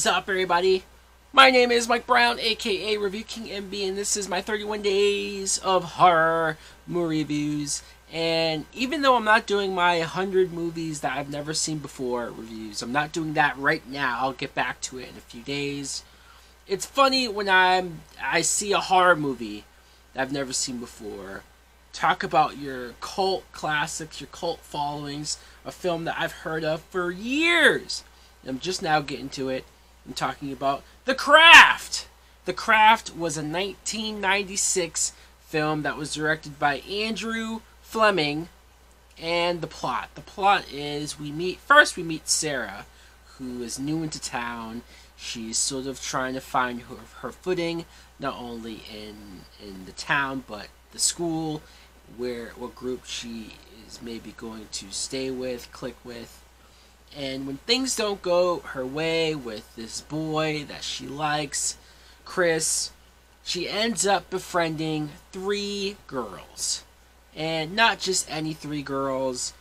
is up, everybody? My name is Mike Brown, aka Review King MB, and this is my 31 days of horror movie reviews. And even though I'm not doing my 100 movies that I've never seen before reviews, I'm not doing that right now. I'll get back to it in a few days. It's funny when I see a horror movie that I've never seen before. Talk about your cult classics, your cult followings, a film that I've heard of for years. I'm just now getting to it. I'm talking about The Craft. The Craft was a 1996 film that was directed by Andrew Fleming. And the plot. The plot is we meet Sarah, who is new into town. She's sort of trying to find her footing, not only in the town, but the school, what group she is maybe going to stay with, click with. And when things don't go her way with this boy that she likes, Chris, she ends up befriending 3 girls. And not just any 3 girls,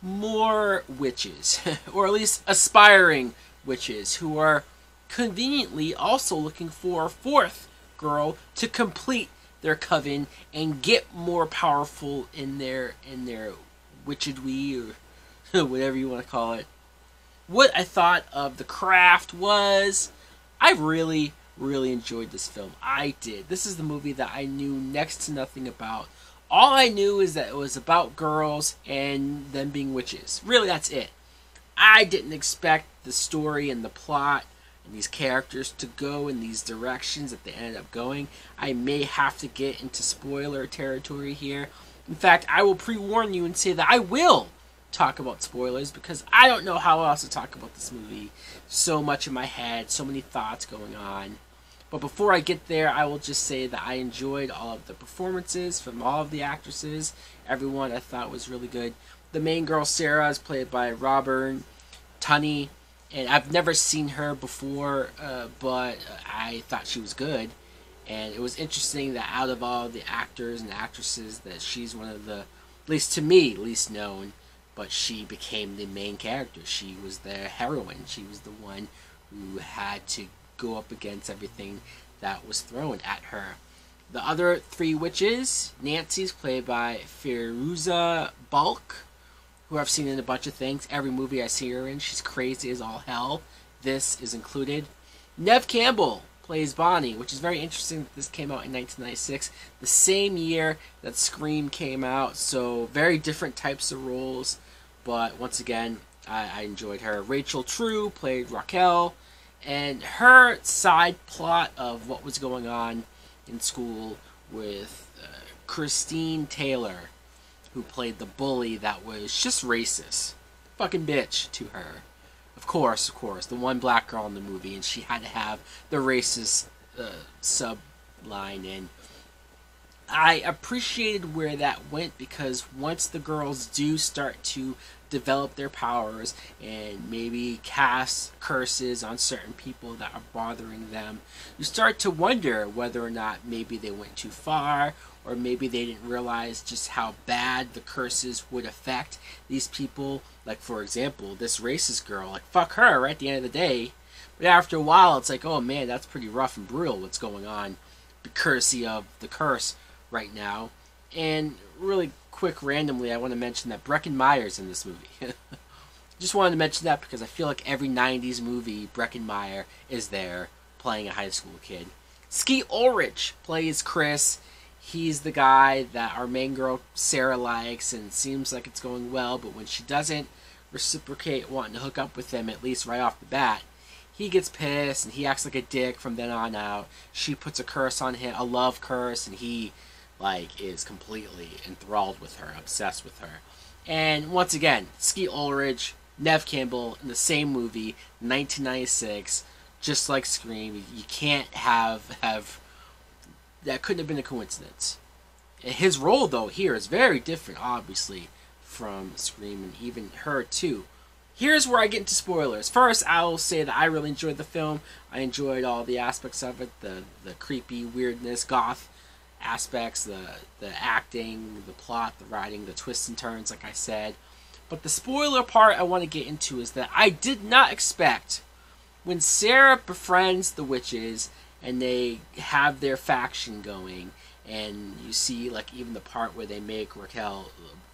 more witches, or at least aspiring witches, who are conveniently also looking for a 4th girl to complete their coven and get more powerful in their witchedry, or whatever you want to call it. What I thought of The Craft was, I really enjoyed this film. I did. This is the movie that I knew next to nothing about. All I knew is that it was about girls and them being witches. Really, that's it. I didn't expect the story and the plot and these characters to go in these directions that they ended up going. I may have to get into spoiler territory here. In fact, I will pre-warn you and say that I will talk about spoilers because I don't know how else to talk about this movie. So much in my head, so many thoughts going on. But before I get there, I will just say that I enjoyed all of the performances from all of the actresses. Everyone I thought was really good. The main girl, Sarah, is played by Robert Tunney, and I've never seen her before, but I thought she was good. And it was interesting that out of all the actors and actresses, that she's one of the, at least to me, least known. But she became the main character. She was the heroine. She was the one who had to go up against everything that was thrown at her. The other 3 witches, Nancy's played by Fairuza Balk, who I've seen in a bunch of things. Every movie I see her in, she's crazy as all hell. This is included. Neve Campbell plays Bonnie, which is very interesting that this came out in 1996, the same year that Scream came out, so very different types of roles, but once again, I enjoyed her. Rachel True played Raquel, and her side plot of what was going on in school with Christine Taylor, who played the bully that was just racist. Fucking bitch to her. Of course, the one black girl in the movie, and she had to have the racist sub-line in. I appreciated where that went because once the girls do start to develop their powers and maybe cast curses on certain people that are bothering them, you start to wonder whether or not maybe they went too far, or maybe they didn't realize just how bad the curses would affect these people. Like, for example, this racist girl, like, fuck her right at the end of the day. But after a while, it's like, oh man, that's pretty rough and brutal what's going on, courtesy of the curse right now. And really quick, randomly, I want to mention that Breckin Meyer's in this movie. Just wanted to mention that because I feel like every 90s movie, Breckin Meyer is there playing a high school kid. Skeet Ulrich plays Chris. He's the guy that our main girl, Sarah, likes, and it seems like it's going well, but when she doesn't reciprocate wanting to hook up with him, at least right off the bat, he gets pissed, and he acts like a dick from then on out. She puts a curse on him, a love curse, and he, like, is completely enthralled with her, obsessed with her. And once again, Skeet Ulrich, Neve Campbell, in the same movie, 1996, just like Scream. You can't have that couldn't have been a coincidence. His role, though, here is very different, obviously, from Scream, and even her, too. Here's where I get into spoilers. First, I will say that I really enjoyed the film. I enjoyed all the aspects of it, the creepy weirdness, goth aspects, the acting, the plot, the writing, the twists and turns, like I said. But the spoiler part I want to get into is that I did not expect when Sarah befriends the witches and they have their faction going, and you see like even the part where they make Raquel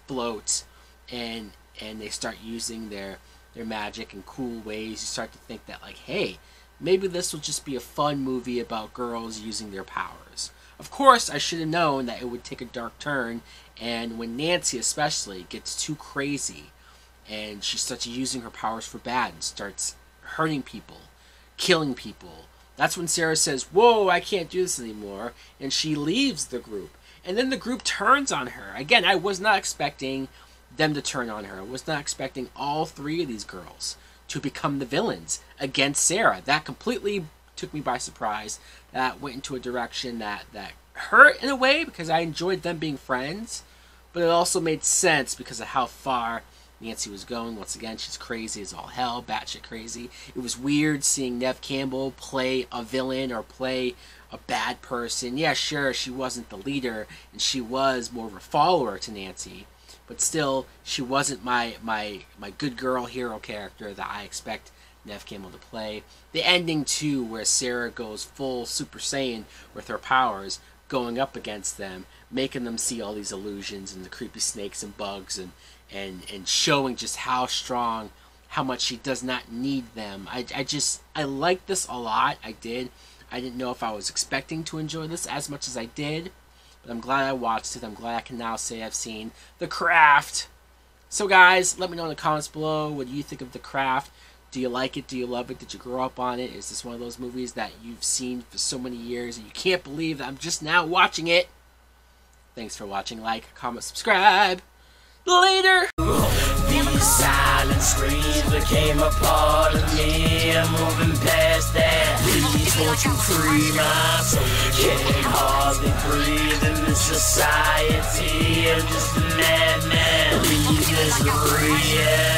float, and they start using their magic in cool ways, you start to think that like, hey, maybe this will just be a fun movie about girls using their powers. Of course, I should have known that it would take a dark turn, and when Nancy especially gets too crazy and she starts using her powers for bad and starts hurting people, killing people, that's when Sarah says, whoa, I can't do this anymore, and she leaves the group. And then the group turns on her. Again, I was not expecting them to turn on her. I was not expecting all three of these girls to become the villains against Sarah. That completely took me by surprise. That went into a direction that hurt in a way, because I enjoyed them being friends, but it also made sense because of how far Nancy was going. Once again, she's crazy as all hell, batshit crazy. It was weird seeing Neve Campbell play a villain or play a bad person. Yeah, sure, she wasn't the leader, and she was more of a follower to Nancy, but still, she wasn't my good girl hero character that I expect Neve Campbell to play. The ending, too, where Sarah goes full Super Saiyan with her powers, going up against them, making them see all these illusions and the creepy snakes and bugs, and showing just how strong, how much she does not need them. I liked this a lot. I did. I didn't know if I was expecting to enjoy this as much as I did, but I'm glad I watched it. I'm glad I can now say I've seen The Craft. So guys, let me know in the comments below, what do you think of The Craft? Do you like it? Do you love it? Did you grow up on it? Is this one of those movies that you've seen for so many years and you can't believe that I'm just now watching it? Thanks for watching. Like, comment, subscribe. Later! These silent screams became a part of me. I'm moving past that. Please won't you free my soul? Can't hardly breathe in this society. I'm just a madman. Please, misery, yeah.